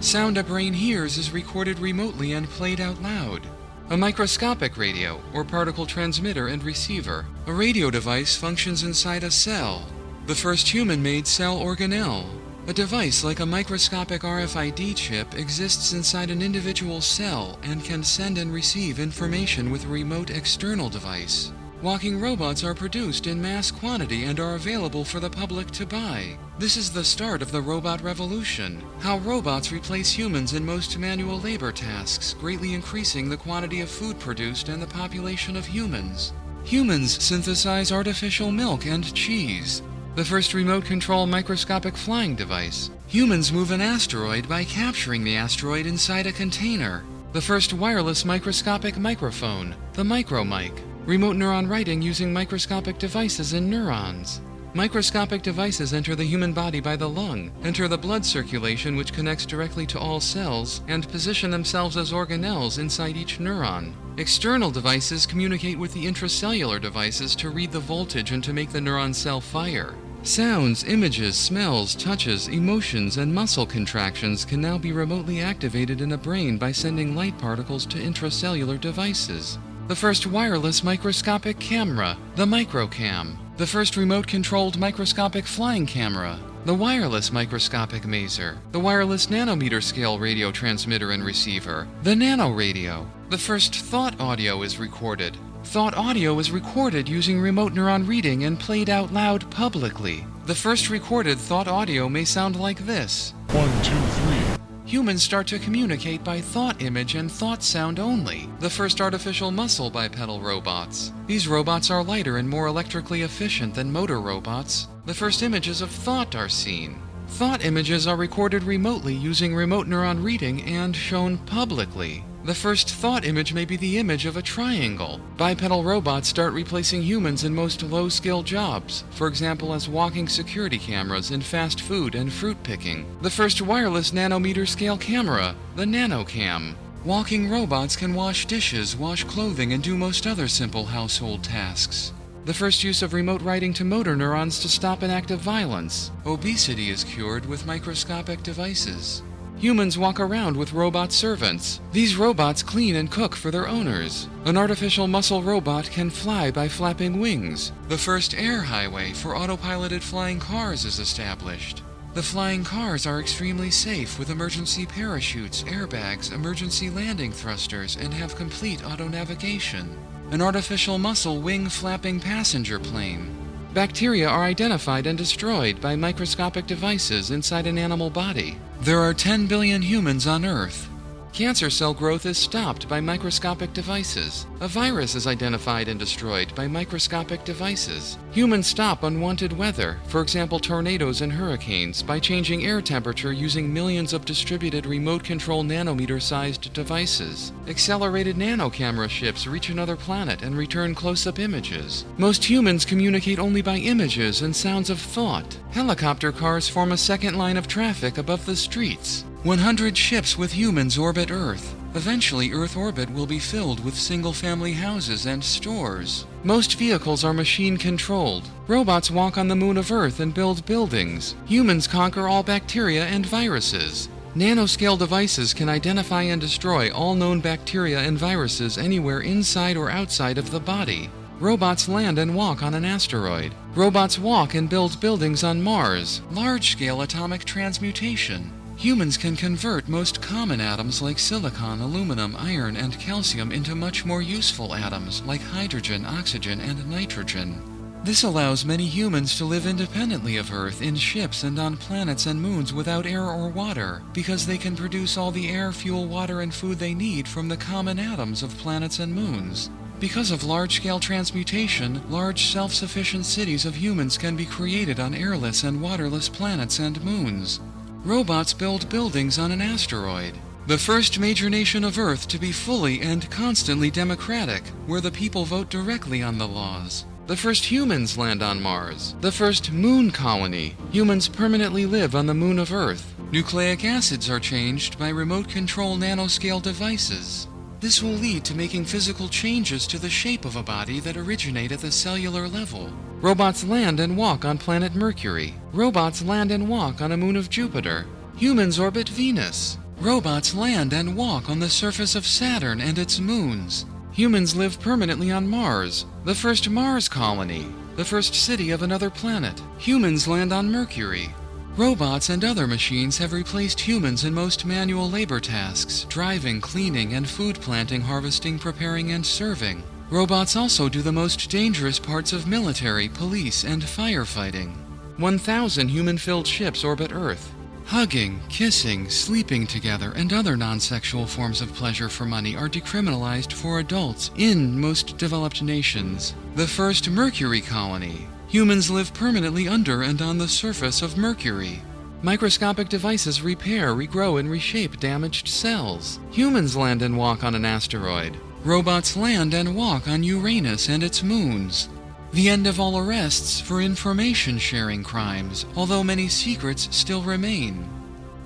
Sound a brain hears is recorded remotely and played out loud. A microscopic radio, or particle transmitter and receiver. A radio device functions inside a cell. The first human-made cell organelle. A device like a microscopic RFID chip exists inside an individual cell and can send and receive information with a remote external device. Walking robots are produced in mass quantity and are available for the public to buy. This is the start of the robot revolution, how robots replace humans in most manual labor tasks, greatly increasing the quantity of food produced and the population of humans. Humans synthesize artificial milk and cheese. The first remote control microscopic flying device. Humans move an asteroid by capturing the asteroid inside a container. The first wireless microscopic microphone, the micromic. Remote neuron writing using microscopic devices in neurons. Microscopic devices enter the human body by the lung, enter the blood circulation which connects directly to all cells, and position themselves as organelles inside each neuron. External devices communicate with the intracellular devices to read the voltage and to make the neuron cell fire. Sounds, images, smells, touches, emotions, and muscle contractions can now be remotely activated in a brain by sending light particles to intracellular devices. The first wireless microscopic camera, the microcam. The first remote-controlled microscopic flying camera, the wireless microscopic maser. The wireless nanometer-scale radio transmitter and receiver, the nanoradio. The first thought audio is recorded. Thought audio is recorded using remote neuron reading and played out loud publicly. The first recorded thought audio may sound like this. 1, 2, 3. Humans start to communicate by thought image and thought sound only. The first artificial muscle bipedal robots. These robots are lighter and more electrically efficient than motor robots. The first images of thought are seen. Thought images are recorded remotely using remote neuron reading and shown publicly. The first thought image may be the image of a triangle. Bipedal robots start replacing humans in most low-skill jobs, for example as walking security cameras in fast food and fruit picking. The first wireless nanometer-scale camera, the nanocam. Walking robots can wash dishes, wash clothing, and do most other simple household tasks. The first use of remote writing to motor neurons to stop an act of violence. Obesity is cured with microscopic devices. Humans walk around with robot servants. These robots clean and cook for their owners. An artificial muscle robot can fly by flapping wings. The first air highway for autopiloted flying cars is established. The flying cars are extremely safe with emergency parachutes, airbags, emergency landing thrusters, and have complete auto-navigation. An artificial muscle wing flapping passenger plane. Bacteria are identified and destroyed by microscopic devices inside an animal body. There are 10 billion humans on Earth. Cancer cell growth is stopped by microscopic devices. A virus is identified and destroyed by microscopic devices. Humans stop unwanted weather, for example tornadoes and hurricanes, by changing air temperature using millions of distributed remote control nanometer-sized devices. Accelerated nanocamera ships reach another planet and return close-up images. Most humans communicate only by images and sounds of thought. Helicopter cars form a second line of traffic above the streets. 100 ships with humans orbit Earth. Eventually, Earth orbit will be filled with single-family houses and stores. Most vehicles are machine-controlled. Robots walk on the moon of Earth and build buildings. Humans conquer all bacteria and viruses. Nanoscale devices can identify and destroy all known bacteria and viruses anywhere inside or outside of the body. Robots land and walk on an asteroid. Robots walk and build buildings on Mars. Large-scale atomic transmutation. Humans can convert most common atoms like silicon, aluminum, iron, and calcium into much more useful atoms like hydrogen, oxygen, and nitrogen. This allows many humans to live independently of Earth in ships and on planets and moons without air or water, because they can produce all the air, fuel, water, and food they need from the common atoms of planets and moons. Because of large-scale transmutation, large self-sufficient cities of humans can be created on airless and waterless planets and moons. Robots build buildings on an asteroid. The first major nation of Earth to be fully and constantly democratic, where the people vote directly on the laws. The first humans land on Mars. The first moon colony. Humans permanently live on the moon of Earth. Nucleic acids are changed by remote control nanoscale devices. This will lead to making physical changes to the shape of a body that originate at the cellular level. Robots land and walk on planet Mercury. Robots land and walk on a moon of Jupiter. Humans orbit Venus. Robots land and walk on the surface of Saturn and its moons. Humans live permanently on Mars, the first Mars colony, the first city of another planet. Humans land on Mercury. Robots and other machines have replaced humans in most manual labor tasks: driving, cleaning, and food planting, harvesting, preparing, and serving. Robots also do the most dangerous parts of military, police, and firefighting. 1,000 human-filled ships orbit Earth. Hugging, kissing, sleeping together, and other non-sexual forms of pleasure for money are decriminalized for adults in most developed nations. The first Mercury colony. Humans live permanently under and on the surface of Mercury. Microscopic devices repair, regrow, and reshape damaged cells. Humans land and walk on an asteroid. Robots land and walk on Uranus and its moons. The end of all arrests for information-sharing crimes, although many secrets still remain.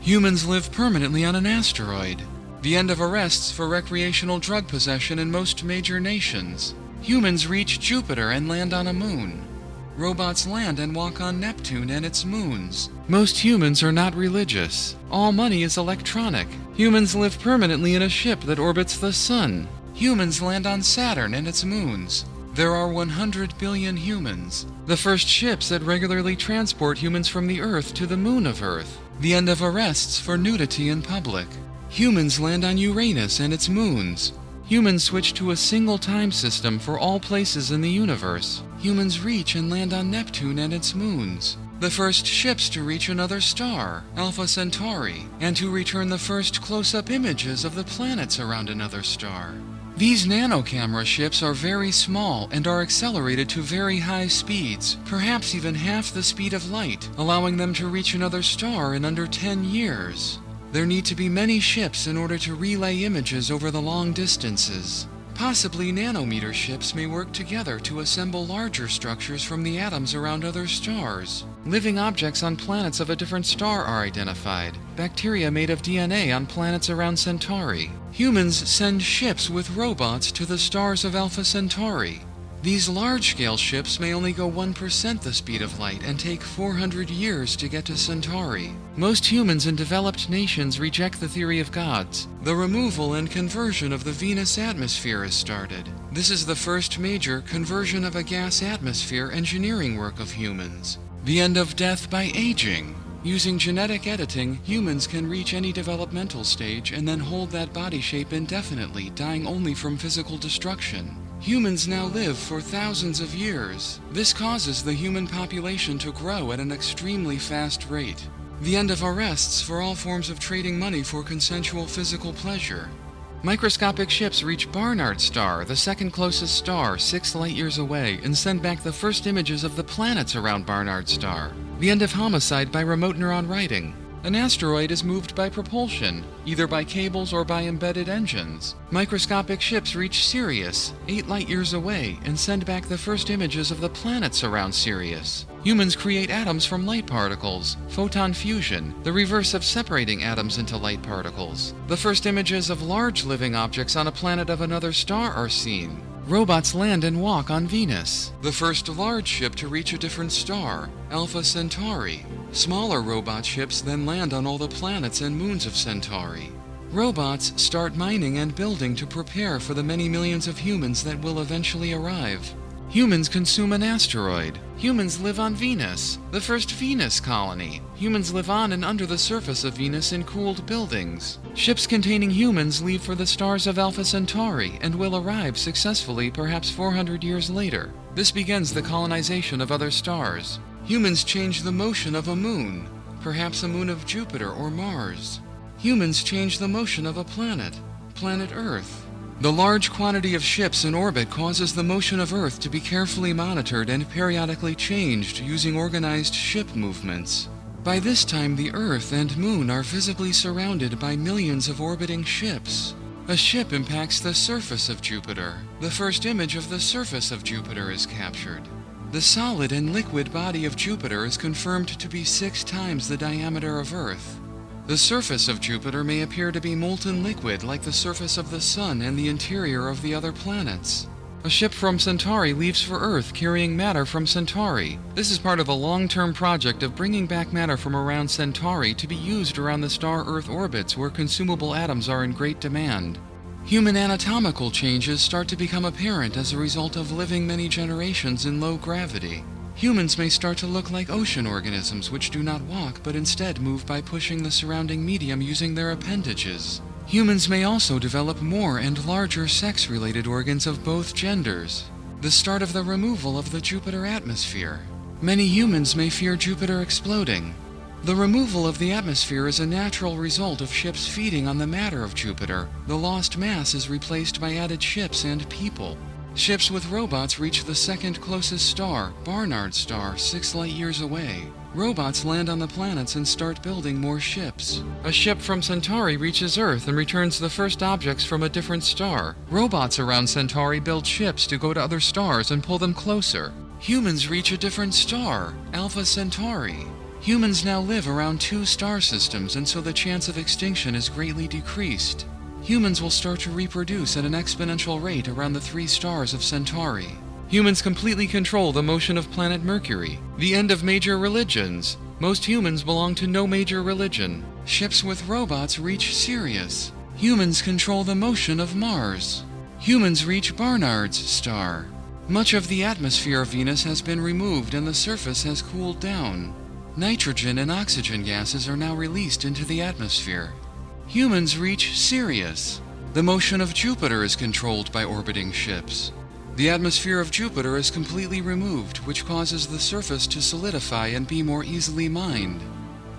Humans live permanently on an asteroid. The end of arrests for recreational drug possession in most major nations. Humans reach Jupiter and land on a moon. Robots land and walk on Neptune and its moons. Most humans are not religious. All money is electronic. Humans live permanently in a ship that orbits the sun. Humans land on Saturn and its moons. There are 100 billion humans. The first ships that regularly transport humans from the Earth to the moon of Earth. The end of arrests for nudity in public. Humans land on Uranus and its moons. Humans switch to a single time system for all places in the universe. Humans reach and land on Neptune and its moons. The first ships to reach another star, Alpha Centauri, and to return the first close-up images of the planets around another star. These nano-camera ships are very small and are accelerated to very high speeds, perhaps even half the speed of light, allowing them to reach another star in under 10 years. There need to be many ships in order to relay images over the long distances. Possibly nanometer ships may work together to assemble larger structures from the atoms around other stars. Living objects on planets of a different star are identified. Bacteria made of DNA on planets around Centauri. Humans send ships with robots to the stars of Alpha Centauri. These large-scale ships may only go 1% the speed of light and take 400 years to get to Centauri. Most humans in developed nations reject the theory of gods. The removal and conversion of the Venus atmosphere is started. This is the first major conversion of a gas atmosphere engineering work of humans. The end of death by aging. Using genetic editing, humans can reach any developmental stage and then hold that body shape indefinitely, dying only from physical destruction. Humans now live for thousands of years. This causes the human population to grow at an extremely fast rate. The end of arrests for all forms of trading money for consensual physical pleasure. Microscopic ships reach Barnard Star, the second closest star, 6 light-years away, and send back the first images of the planets around Barnard Star. The end of homicide by remote neuron writing. An asteroid is moved by propulsion, either by cables or by embedded engines. Microscopic ships reach Sirius, 8 light-years away, and send back the first images of the planets around Sirius. Humans create atoms from light particles, photon fusion, the reverse of separating atoms into light particles. The first images of large living objects on a planet of another star are seen. Robots land and walk on Venus. The first large ship to reach a different star, Alpha Centauri. Smaller robot ships then land on all the planets and moons of Centauri. Robots start mining and building to prepare for the many millions of humans that will eventually arrive. Humans consume an asteroid. Humans live on Venus, the first Venus colony. Humans live on and under the surface of Venus in cooled buildings. Ships containing humans leave for the stars of Alpha Centauri and will arrive successfully perhaps 400 years later. This begins the colonization of other stars. Humans change the motion of a moon, perhaps a moon of Jupiter or Mars. Humans change the motion of a planet, planet Earth. The large quantity of ships in orbit causes the motion of Earth to be carefully monitored and periodically changed using organized ship movements. By this time, the Earth and Moon are visibly surrounded by millions of orbiting ships. A ship impacts the surface of Jupiter. The first image of the surface of Jupiter is captured. The solid and liquid body of Jupiter is confirmed to be 6 times the diameter of Earth. The surface of Jupiter may appear to be molten liquid like the surface of the Sun and the interior of the other planets. A ship from Centauri leaves for Earth carrying matter from Centauri. This is part of a long-term project of bringing back matter from around Centauri to be used around the star-Earth orbits where consumable atoms are in great demand. Human anatomical changes start to become apparent as a result of living many generations in low gravity. Humans may start to look like ocean organisms which do not walk but instead move by pushing the surrounding medium using their appendages. Humans may also develop more and larger sex-related organs of both genders. The start of the removal of the Jupiter atmosphere. Many humans may fear Jupiter exploding. The removal of the atmosphere is a natural result of ships feeding on the matter of Jupiter. The lost mass is replaced by added ships and people. Ships with robots reach the second closest star, Barnard's star, 6 light-years away. Robots land on the planets and start building more ships. A ship from Centauri reaches Earth and returns the first objects from a different star. Robots around Centauri build ships to go to other stars and pull them closer. Humans reach a different star, Alpha Centauri. Humans now live around 2 star systems, and so the chance of extinction is greatly decreased. Humans will start to reproduce at an exponential rate around the 3 stars of Centauri. Humans completely control the motion of planet Mercury. The end of major religions. Most humans belong to no major religion. Ships with robots reach Sirius. Humans control the motion of Mars. Humans reach Barnard's star. Much of the atmosphere of Venus has been removed and the surface has cooled down. Nitrogen and oxygen gases are now released into the atmosphere. Humans reach Sirius. The motion of Jupiter is controlled by orbiting ships. The atmosphere of Jupiter is completely removed, which causes the surface to solidify and be more easily mined.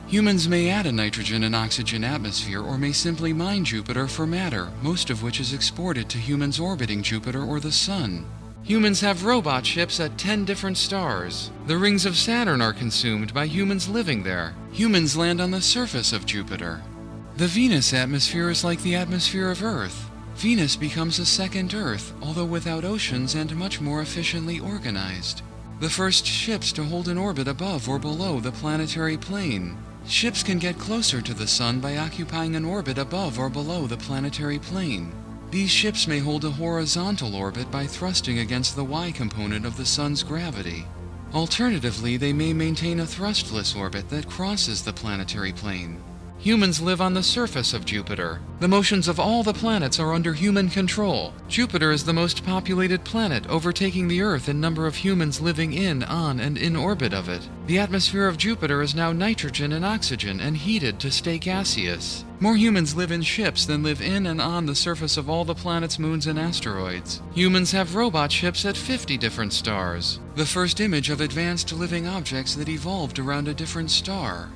Humans may add a nitrogen and oxygen atmosphere or may simply mine Jupiter for matter, most of which is exported to humans orbiting Jupiter or the Sun. Humans have robot ships at 10 different stars. The rings of Saturn are consumed by humans living there. Humans land on the surface of Jupiter. The Venus atmosphere is like the atmosphere of Earth. Venus becomes a second Earth, although without oceans and much more efficiently organized. The first ships to hold an orbit above or below the planetary plane. Ships can get closer to the Sun by occupying an orbit above or below the planetary plane. These ships may hold a horizontal orbit by thrusting against the Y component of the Sun's gravity. Alternatively, they may maintain a thrustless orbit that crosses the planetary plane. Humans live on the surface of Jupiter. The motions of all the planets are under human control. Jupiter is the most populated planet, overtaking the Earth in number of humans living in, on, and in orbit of it. The atmosphere of Jupiter is now nitrogen and oxygen and heated to stay gaseous. More humans live in ships than live in and on the surface of all the planets, moons, and asteroids. Humans have robot ships at 50 different stars. The first image of advanced living objects that evolved around a different star.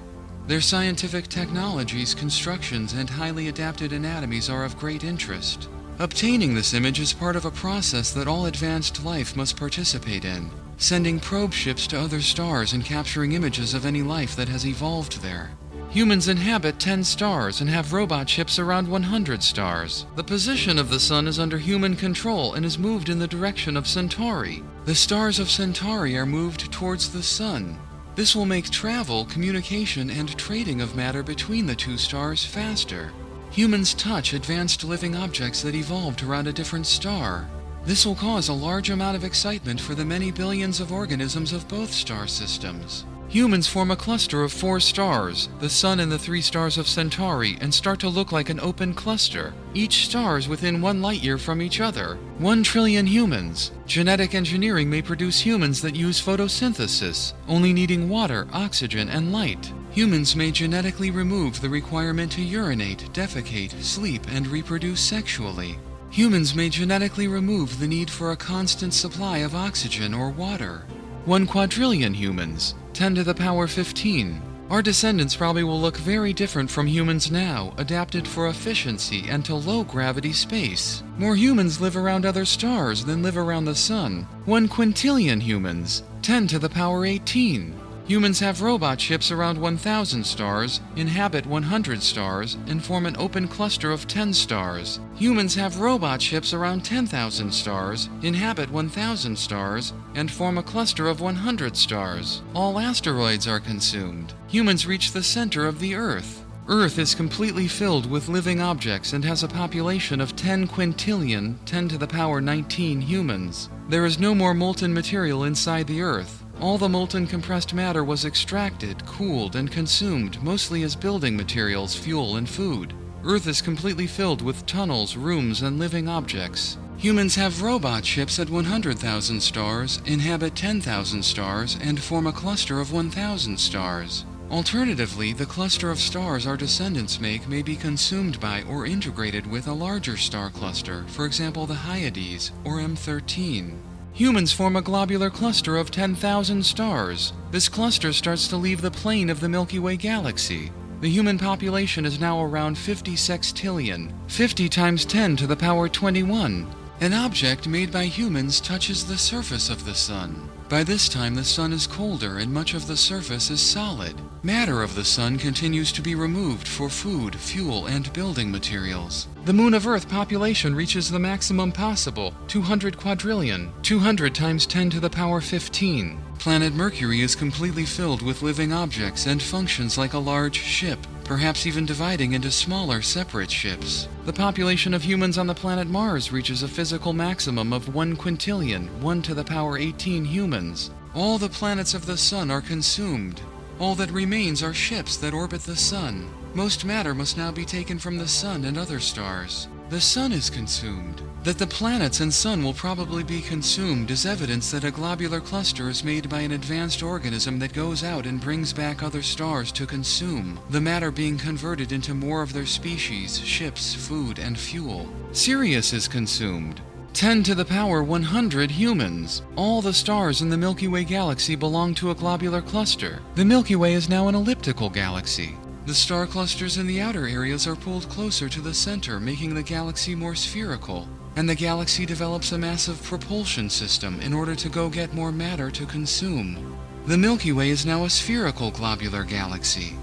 Their scientific technologies, constructions, and highly adapted anatomies are of great interest. Obtaining this image is part of a process that all advanced life must participate in, sending probe ships to other stars and capturing images of any life that has evolved there. Humans inhabit 10 stars and have robot ships around 100 stars. The position of the Sun is under human control and is moved in the direction of Centauri. The stars of Centauri are moved towards the Sun. This will make travel, communication, and trading of matter between the 2 stars faster. Humans touch advanced living objects that evolved around a different star. This will cause a large amount of excitement for the many billions of organisms of both star systems. Humans form a cluster of 4 stars, the Sun and the 3 stars of Centauri, and start to look like an open cluster. Each star is within 1 light-year from each other. 1 trillion humans. Genetic engineering may produce humans that use photosynthesis, only needing water, oxygen, and light. Humans may genetically remove the requirement to urinate, defecate, sleep, and reproduce sexually. Humans may genetically remove the need for a constant supply of oxygen or water. 1 quadrillion humans. 10 to the power 15. Our descendants probably will look very different from humans now, adapted for efficiency and to low-gravity space. More humans live around other stars than live around the Sun. 1 quintillion humans. 10 to the power 18. Humans have robot ships around 1,000 stars, inhabit 100 stars, and form an open cluster of 10 stars. Humans have robot ships around 10,000 stars, inhabit 1,000 stars, and form a cluster of 100 stars. All asteroids are consumed. Humans reach the center of the Earth. Earth is completely filled with living objects and has a population of 10 quintillion, 10 to the power 19 humans. There is no more molten material inside the Earth. All the molten compressed matter was extracted, cooled, and consumed, mostly as building materials, fuel, and food. Earth is completely filled with tunnels, rooms, and living objects. Humans have robot ships at 100,000 stars, inhabit 10,000 stars, and form a cluster of 1,000 stars. Alternatively, the cluster of stars our descendants make may be consumed by or integrated with a larger star cluster, for example the Hyades, or M13. Humans form a globular cluster of 10,000 stars. This cluster starts to leave the plane of the Milky Way galaxy. The human population is now around 50 sextillion, 50 times 10 to the power 21. An object made by humans touches the surface of the Sun. By this time the Sun is colder and much of the surface is solid. Matter of the Sun continues to be removed for food, fuel, and building materials. The Moon of Earth population reaches the maximum possible, 200 quadrillion, 200 times 10 to the power 15. Planet Mercury is completely filled with living objects and functions like a large ship, perhaps even dividing into smaller, separate ships. The population of humans on the planet Mars reaches a physical maximum of 1 quintillion, 1 to the power 18 humans. All the planets of the Sun are consumed. All that remains are ships that orbit the Sun. Most matter must now be taken from the Sun and other stars. The Sun is consumed. That the planets and Sun will probably be consumed is evidence that a globular cluster is made by an advanced organism that goes out and brings back other stars to consume, the matter being converted into more of their species, ships, food, and fuel. Sirius is consumed. 10 to the power 100 humans. All the stars in the Milky Way galaxy belong to a globular cluster. The Milky Way is now an elliptical galaxy. The star clusters in the outer areas are pulled closer to the center, making the galaxy more spherical. And the galaxy develops a massive propulsion system in order to go get more matter to consume. The Milky Way is now a spherical globular galaxy.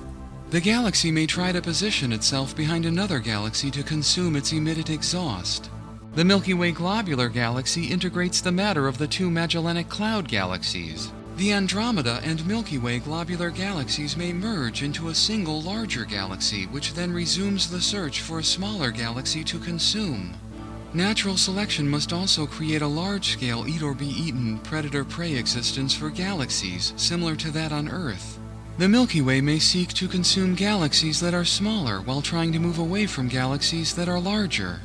The galaxy may try to position itself behind another galaxy to consume its emitted exhaust. The Milky Way globular galaxy integrates the matter of the two Magellanic Cloud galaxies. The Andromeda and Milky Way globular galaxies may merge into a single larger galaxy, which then resumes the search for a smaller galaxy to consume. Natural selection must also create a large-scale eat-or-be-eaten predator-prey existence for galaxies, similar to that on Earth. The Milky Way may seek to consume galaxies that are smaller while trying to move away from galaxies that are larger.